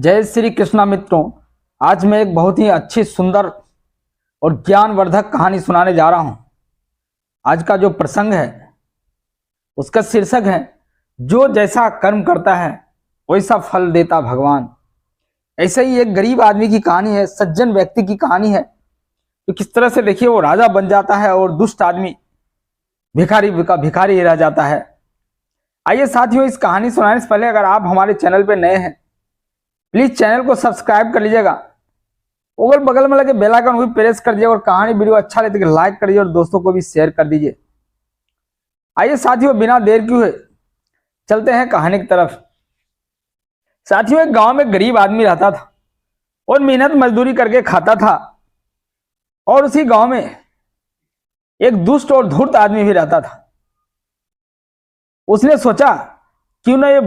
जय श्री कृष्णा मित्रों। आज मैं एक बहुत ही अच्छी, सुंदर और ज्ञानवर्धक कहानी सुनाने जा रहा हूं। आज का जो प्रसंग है उसका शीर्षक है जो जैसा कर्म करता है वैसा फल देता भगवान। ऐसे ही एक गरीब आदमी की कहानी है, सज्जन व्यक्ति की कहानी है। तो किस तरह से देखिए वो राजा बन जाता है और दुष्ट आदमी भिखारी का भिखारी ही रह जाता है। आइए साथियों, इस कहानी सुनाने से पहले अगर आप हमारे चैनल पर नए हैं प्लीज चैनल को सब्सक्राइब कर लीजिएगा, अगल बगल में लगे बेल आइकन भी प्रेस कर दीजिए और कहानी वीडियो अच्छा लगे तो लाइक कर दीजिए और दोस्तों को भी शेयर कर दीजिए। आइए साथियों, बिना देर किए हुए चलते हैं कहानी की तरफ। साथियों, एक गांव में गरीब आदमी रहता था और मेहनत मजदूरी करके खाता था। और उसी गांव में एक दुष्ट और धूर्त आदमी भी रहता था। उसने सोचा क्यों ना ये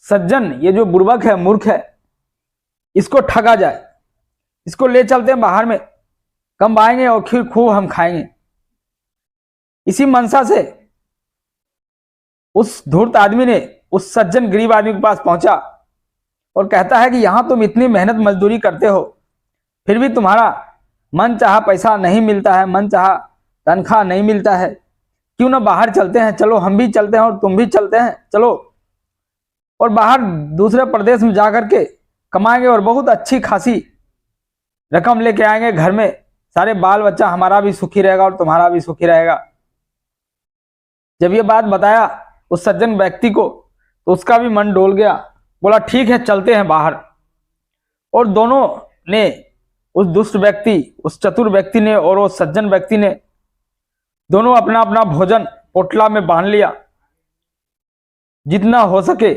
सज्जन, ये जो बुर्बक है, मूर्ख है, इसको ठगा जाए, इसको ले चलते हैं बाहर में, कमाएंगे और फिर खूब हम खाएंगे। इसी मनसा से उस धूर्त आदमी ने उस सज्जन गरीब आदमी के पास पहुंचा और कहता है कि यहां तुम इतनी मेहनत मजदूरी करते हो फिर भी तुम्हारा मन चाहा पैसा नहीं मिलता है, मन चाहा तनख्वाह नहीं मिलता है। क्यों ना बाहर चलते हैं, चलो हम भी चलते हैं और तुम भी चलते हैं, चलो और बाहर दूसरे प्रदेश में जाकर के कमाएंगे और बहुत अच्छी खासी रकम लेके आएंगे घर में, सारे बाल बच्चा हमारा भी सुखी रहेगा और तुम्हारा भी सुखी रहेगा। जब ये बात बताया उस सज्जन व्यक्ति को तो उसका भी मन डोल गया, बोला ठीक है चलते हैं बाहर। और दोनों ने, उस दुष्ट व्यक्ति, उस चतुर व्यक्ति ने और उस सज्जन व्यक्ति ने, दोनों अपना अपना भोजन पोटला में बांध लिया। जितना हो सके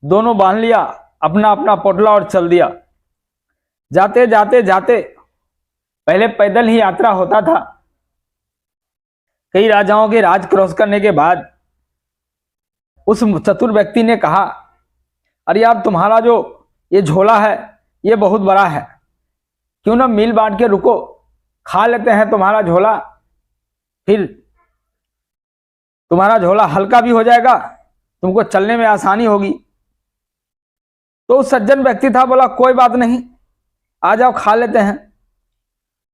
दोनों बांध लिया अपना अपना पोटला और चल दिया। जाते जाते जाते, पहले पैदल ही यात्रा होता था। कई राजाओं के राज क्रॉस करने के बाद उस चतुर व्यक्ति ने कहा, अरे यार तुम्हारा जो ये झोला है ये बहुत बड़ा है, क्यों ना मिल बांट के रुको, खा लेते हैं तुम्हारा झोला, फिर तुम्हारा झोला हल्का भी हो जाएगा, तुमको चलने में आसानी होगी। तो उस सज्जन व्यक्ति था, बोला कोई बात नहीं, आ जाओ खा लेते हैं।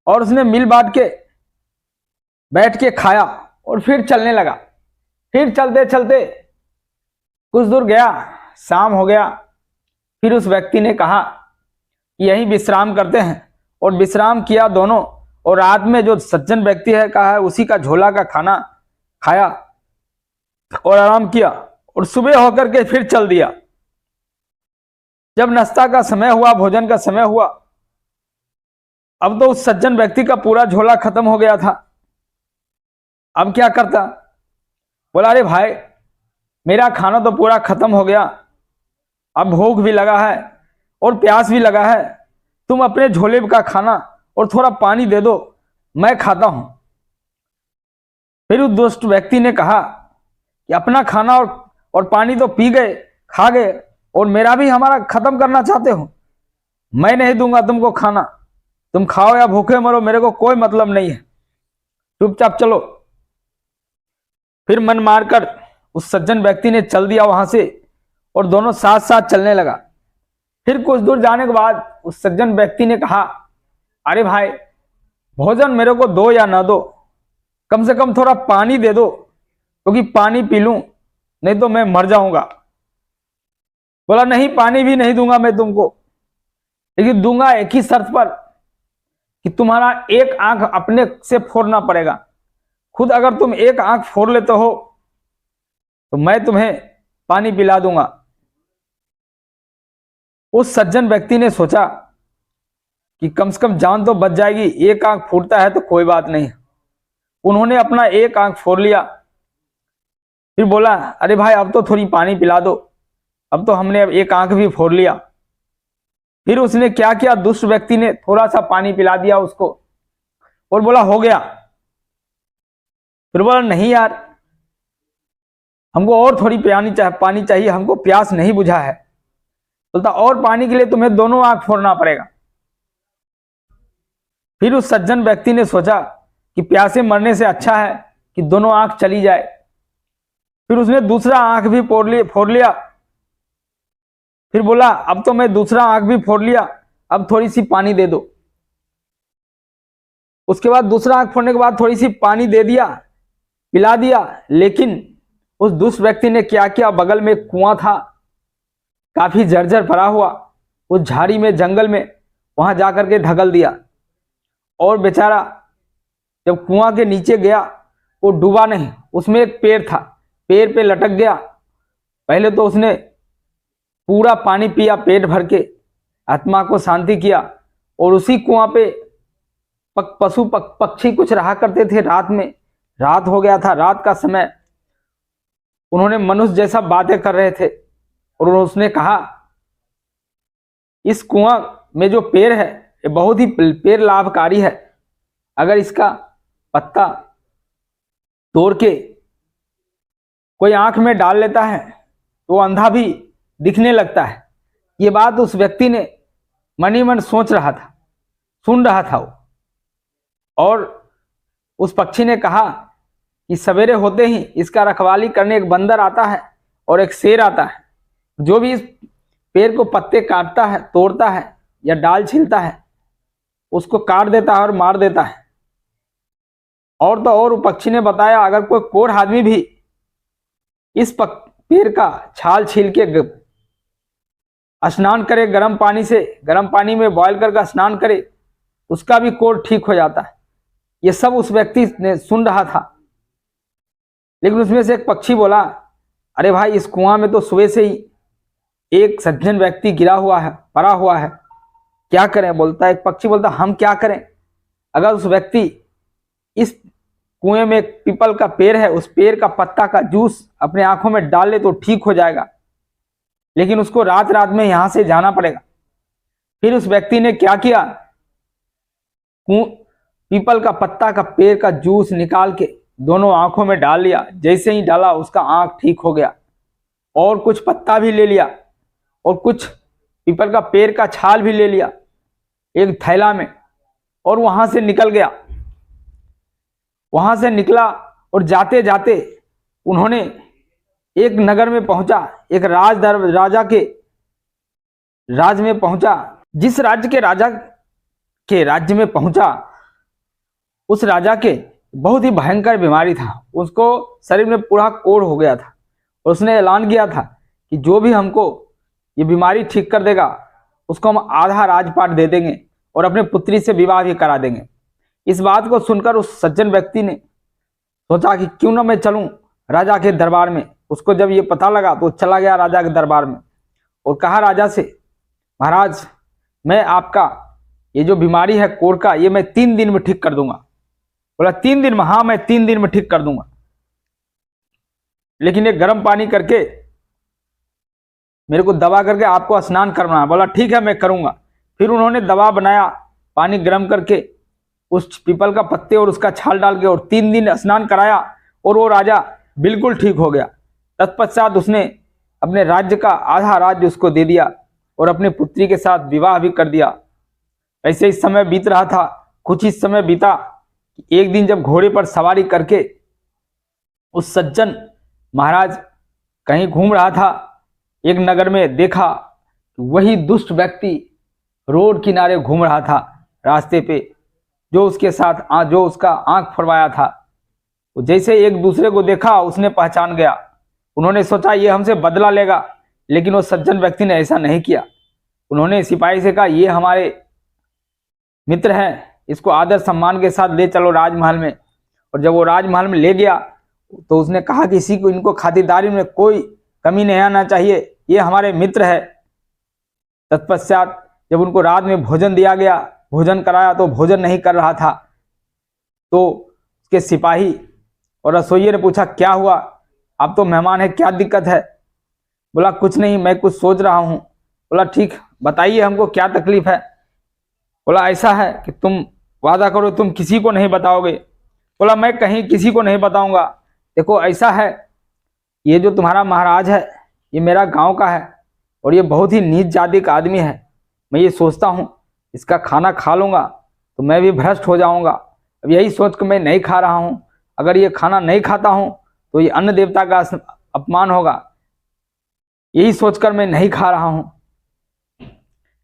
और उसने मिल बांट के बैठ के खाया और फिर चलने लगा। फिर चलते चलते कुछ दूर गया, शाम हो गया। फिर उस व्यक्ति ने कहा कि यहीं विश्राम करते हैं और विश्राम किया दोनों। और रात में जो सज्जन व्यक्ति है कहा है उसी का झोला का खाना खाया और आराम किया और सुबह होकर के फिर चल दिया। जब नाश्ता का समय हुआ, भोजन का समय हुआ, अब तो उस सज्जन व्यक्ति का पूरा झोला खत्म हो गया था। अब क्या करता? बोला अरे भाई मेरा खाना तो पूरा खत्म हो गया, अब भूख भी लगा है और प्यास भी लगा है, तुम अपने झोले का खाना और थोड़ा पानी दे दो, मैं खाता हूं। फिर उस दुष्ट व्यक्ति ने कहा कि अपना खाना और पानी तो पी गए, खा गए, और मेरा भी हमारा खत्म करना चाहते हो, मैं नहीं दूंगा तुमको खाना, तुम खाओ या भूखे मरो, मेरे को कोई मतलब नहीं है, चुपचाप चलो। फिर मन मारकर उस सज्जन व्यक्ति ने चल दिया वहां से और दोनों साथ साथ चलने लगा। फिर कुछ दूर जाने के बाद उस सज्जन व्यक्ति ने कहा, अरे भाई भोजन मेरे को दो या ना दो, कम से कम थोड़ा पानी दे दो, क्योंकि पानी पी लूं नहीं तो मैं मर जाऊंगा। बोला नहीं, पानी भी नहीं दूंगा मैं तुमको, लेकिन दूंगा एक ही शर्त पर कि तुम्हारा एक आंख अपने से फोड़ना पड़ेगा। खुद अगर तुम एक आंख फोड़ लेते हो तो मैं तुम्हें पानी पिला दूंगा। उस सज्जन व्यक्ति ने सोचा कि कम से कम जान तो बच जाएगी, एक आंख फूटता है तो कोई बात नहीं। उन्होंने अपना एक आंख फोड़ लिया। फिर बोला अरे भाई अब तो थोड़ी पानी पिला दो, अब तो हमने अब एक आंख भी फोड़ लिया। फिर उसने क्या किया, दुष्ट व्यक्ति ने थोड़ा सा पानी पिला दिया उसको और बोला हो गया। फिर बोला नहीं यार, हमको और थोड़ी पानी चाहिए, हमको प्यास नहीं बुझा है। बोलता और पानी के लिए तुम्हें दोनों आंख फोड़ना पड़ेगा। फिर उस सज्जन व्यक्ति ने सोचा कि प्यासे मरने से अच्छा है कि दोनों आंख चली जाए। फिर उसने दूसरा आंख भी फोड़ लिया। फिर बोला अब तो मैं दूसरा आंख भी फोड़ लिया, अब थोड़ी सी पानी दे दो। उसके बाद दूसरा आंख फोड़ने के बाद थोड़ी सी पानी दे दिया, पिला दिया। लेकिन उस दुष्ट व्यक्ति ने क्या किया, बगल में एक कुआं था काफी जर्जर भरा हुआ, उस झाड़ी में जंगल में वहां जाकर के धकल दिया। और बेचारा जब कुआं के नीचे गया वो डूबा नहीं, उसमें एक पेड़ था, पेड़ पे लटक गया। पहले तो उसने पूरा पानी पिया पेट भर के, आत्मा को शांति किया। और उसी कुआं पे पक्षी कुछ रहा करते थे रात में। रात हो गया था, रात का समय, उन्होंने मनुष्य जैसा बातें कर रहे थे। और उसने कहा इस कुआं में जो पेड़ है ये बहुत ही पेड़ लाभकारी है, अगर इसका पत्ता तोड़ के कोई आंख में डाल लेता है तो अंधा भी दिखने लगता है। ये बात उस व्यक्ति ने मन ही मन सोच रहा था, सुन रहा था वो। और उस पक्षी ने कहा कि सवेरे होते ही इसका रखवाली करने एक बंदर आता है और एक शेर आता है, जो भी इस पेड़ को पत्ते काटता है, तोड़ता है या डाल छीलता है, उसको काट देता है और मार देता है। और तो और पक्षी ने बताया अगर कोई कोढ़ आदमी भी इस पेड़ का छाल छील के स्नान करे गर्म पानी से, गर्म पानी में बॉयल करके स्नान करे, उसका भी कोढ़ ठीक हो जाता है। ये सब उस व्यक्ति ने सुन रहा था। लेकिन उसमें से एक पक्षी बोला अरे भाई इस कुआं में तो सुबह से ही एक सज्जन व्यक्ति गिरा हुआ है, पड़ा हुआ है, क्या करें। बोलता है एक पक्षी, बोलता हम क्या करें, अगर उस व्यक्ति इस कुएं में एक पीपल का पेड़ है, उस पेड़ का पत्ता का जूस अपने आंखों में डाल ले तो ठीक हो जाएगा, लेकिन उसको रात रात में यहां से जाना पड़ेगा। फिर उस व्यक्ति ने क्या किया, पीपल का पत्ता का पेड़ का जूस निकाल के दोनों आंखों में डाल लिया। जैसे ही डाला उसका आंख ठीक हो गया। और कुछ पत्ता भी ले लिया और कुछ पीपल का पेड़ का छाल भी ले लिया एक थैला में, और वहां से निकल गया। वहां से निकला और जाते जाते उन्होंने एक नगर में पहुंचा, एक राजा के राज में पहुंचा। जिस राज्य के राजा के राज्य में पहुंचा, उस राजा के बहुत ही भयंकर बीमारी था, उसको शरीर में पूरा कोढ़ हो गया था। और उसने ऐलान किया था कि जो भी हमको ये बीमारी ठीक कर देगा उसको हम आधा राजपाट दे देंगे और अपने पुत्री से विवाह भी करा देंगे। इस बात को सुनकर उस सज्जन व्यक्ति ने सोचा कि क्यों ना मैं चलूं राजा के दरबार में। उसको जब ये पता लगा तो चला गया राजा के दरबार में और कहा राजा से, महाराज मैं आपका ये जो बीमारी है कोढ़ का, ये मैं 3 दिन में ठीक कर दूंगा। बोला 3 दिन में? हाँ मैं 3 दिन में ठीक कर दूंगा, लेकिन ये गर्म पानी करके मेरे को दबा करके आपको स्नान करना। बोला ठीक है मैं करूंगा। फिर उन्होंने दवा बनाया, पानी गर्म करके उस पीपल का पत्ते और उसका छाल डाल के और 3 दिन स्नान कराया और वो राजा बिल्कुल ठीक हो गया। तत्पश्चात उसने अपने राज्य का आधा राज्य उसको दे दिया और अपने पुत्री के साथ विवाह भी कर दिया। ऐसे ही समय बीत रहा था। कुछ ही समय बीता, एक दिन जब घोड़े पर सवारी करके उस सज्जन महाराज कहीं घूम रहा था, एक नगर में देखा वही दुष्ट व्यक्ति रोड किनारे घूम रहा था रास्ते पे, जो उसके साथ जो उसका आंख फरवाया था। जैसे एक दूसरे को देखा उसने पहचान गया। उन्होंने सोचा ये हमसे बदला लेगा, लेकिन वो सज्जन व्यक्ति ने ऐसा नहीं किया। उन्होंने सिपाही से कहा ये हमारे मित्र हैं, इसको आदर सम्मान के साथ ले चलो राजमहल में। और जब वो राजमहल में ले गया तो उसने कहा कि इसी को इनको खातिरदारी में कोई कमी नहीं आना चाहिए, ये हमारे मित्र है। तत्पश्चात जब उनको रात में भोजन दिया गया, भोजन कराया तो भोजन नहीं कर रहा था। तो उसके सिपाही और रसोइये ने पूछा क्या हुआ, आप तो मेहमान है, क्या दिक्कत है। बोला कुछ नहीं, मैं कुछ सोच रहा हूँ। बोला ठीक बताइए हमको क्या तकलीफ है। बोला ऐसा है कि तुम वादा करो तुम किसी को नहीं बताओगे। बोला मैं कहीं किसी को नहीं बताऊंगा। देखो ऐसा है, ये जो तुम्हारा महाराज है ये मेरा गांव का है और ये बहुत ही नीच जाति का आदमी है। मैं ये सोचता हूँ इसका खाना खा लूँगा तो मैं भी भ्रष्ट हो जाऊँगा। अब यही सोच कर मैं नहीं खा रहा हूँ। अगर ये खाना नहीं खाता हूँ तो ये अन्न देवता का अपमान होगा, यही सोचकर मैं नहीं खा रहा हूँ।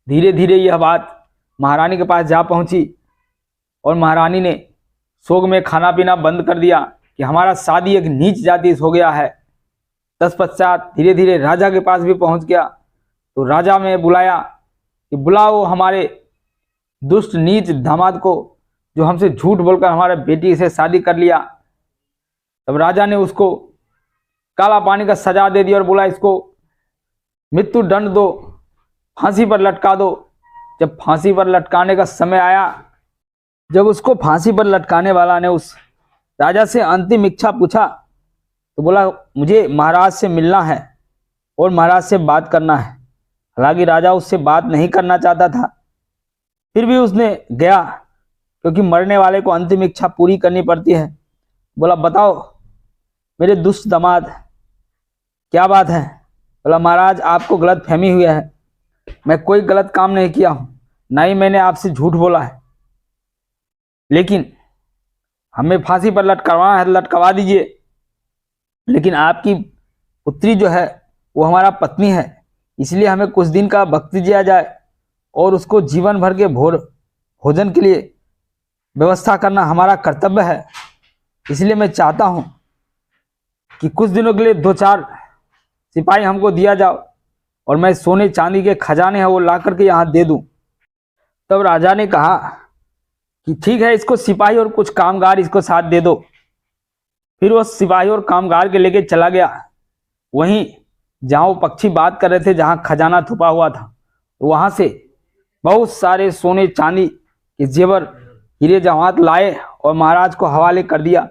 धीरे धीरे यह बात महारानी के पास जा पहुंची और महारानी ने शोक में खाना पीना बंद कर दिया कि हमारा शादी एक नीच जाति से हो गया है। तत्पश्चात धीरे धीरे राजा के पास भी पहुंच गया। तो राजा ने बुलाया कि बुलाओ हमारे दुष्ट नीच दामाद को, जो हमसे झूठ बोलकर हमारे बेटी से शादी कर लिया। तब राजा ने उसको काला पानी का सजा दे दिया और बोला इसको मृत्यु दंड दो, फांसी पर लटका दो। जब फांसी पर लटकाने का समय आया, जब उसको फांसी पर लटकाने वाला ने उस राजा से अंतिम इच्छा पूछा तो बोला मुझे महाराज से मिलना है और महाराज से बात करना है। हालांकि राजा उससे बात नहीं करना चाहता था, फिर भी उसने गया, क्योंकि मरने वाले को अंतिम इच्छा पूरी करनी पड़ती है। बोला बताओ मेरे दुष्ट दामाद क्या बात है। बोला महाराज आपको गलत फहमी हुई है, मैं कोई गलत काम नहीं किया हूं, ना ही मैंने आपसे झूठ बोला है, लेकिन हमें फांसी पर लटकवाना है, लटकवा दीजिए। लेकिन आपकी पुत्री जो है वो हमारा पत्नी है, इसलिए हमें कुछ दिन का भक्ति दिया जाए और उसको जीवन भर के भोजन के लिए व्यवस्था करना हमारा कर्तव्य है। इसलिए मैं चाहता हूं कि कुछ दिनों के लिए 2-4 सिपाही हमको दिया जाओ और मैं सोने चांदी के खजाने हैं वो ला करके यहाँ दे दूं। तब राजा ने कहा कि ठीक है, इसको सिपाही और कुछ कामगार इसको साथ दे दो। फिर वो सिपाही और कामगार के लेके चला गया वहीं जहाँ वो पक्षी बात कर रहे थे, जहाँ खजाना छुपा हुआ था। वहां से बहुत सारे सोने चांदी के जेवर हीरे जवाहरात लाए और महाराज को हवाले कर दिया।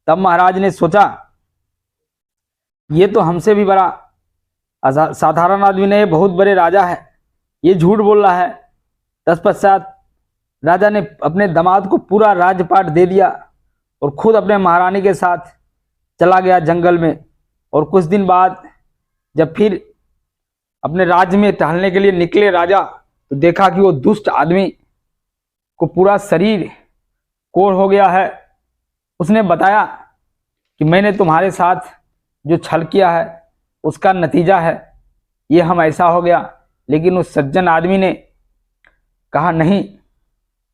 तब महाराज ने सोचा ये तो हमसे भी बड़ा साधारण आदमी नहीं, बहुत बड़े राजा है, ये झूठ बोल रहा है। तत्पश्चात राजा ने अपने दामाद को पूरा राजपाट दे दिया और खुद अपने महारानी के साथ चला गया जंगल में। और कुछ दिन बाद जब फिर अपने राज्य में टहलने के लिए निकले राजा, तो देखा कि वो दुष्ट आदमी को पूरा शरीर कोढ़ हो गया है। उसने बताया कि मैंने तुम्हारे साथ जो छल किया है उसका नतीजा है ये हम ऐसा हो गया। लेकिन उस सज्जन आदमी ने कहा नहीं,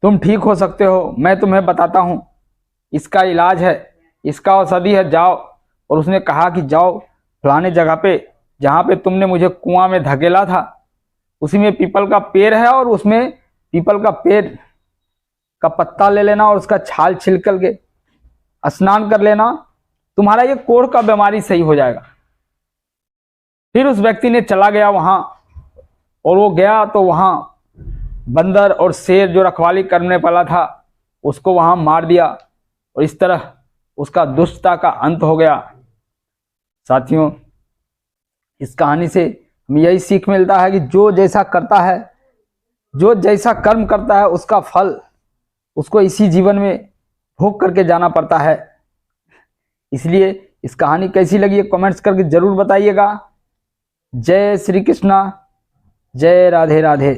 तुम ठीक हो सकते हो, मैं तुम्हें बताता हूँ, इसका इलाज है, इसका औषधि है, जाओ। और उसने कहा कि जाओ फलाने जगह पे जहाँ पे तुमने मुझे कुआं में धकेला था, उसी में पीपल का पेड़ है और उसमें पीपल का पेड़ का पत्ता ले लेना और उसका छाल छिलकर के स्नान कर लेना, तुम्हारा ये कोढ़ का बीमारी सही हो जाएगा। फिर उस व्यक्ति ने चला गया वहां और वो गया तो वहां बंदर और शेर जो रखवाली करने वाला था उसको वहां मार दिया और इस तरह उसका दुष्टता का अंत हो गया। साथियों, इस कहानी से हमें यही सीख मिलता है कि जो जैसा करता है, जो जैसा कर्म करता है उसका फल उसको इसी जीवन में भोग करके जाना पड़ता है। इसलिए इस कहानी कैसी लगी है कमेंट्स करके जरूर बताइएगा। जय श्री कृष्णा, जय राधे राधे।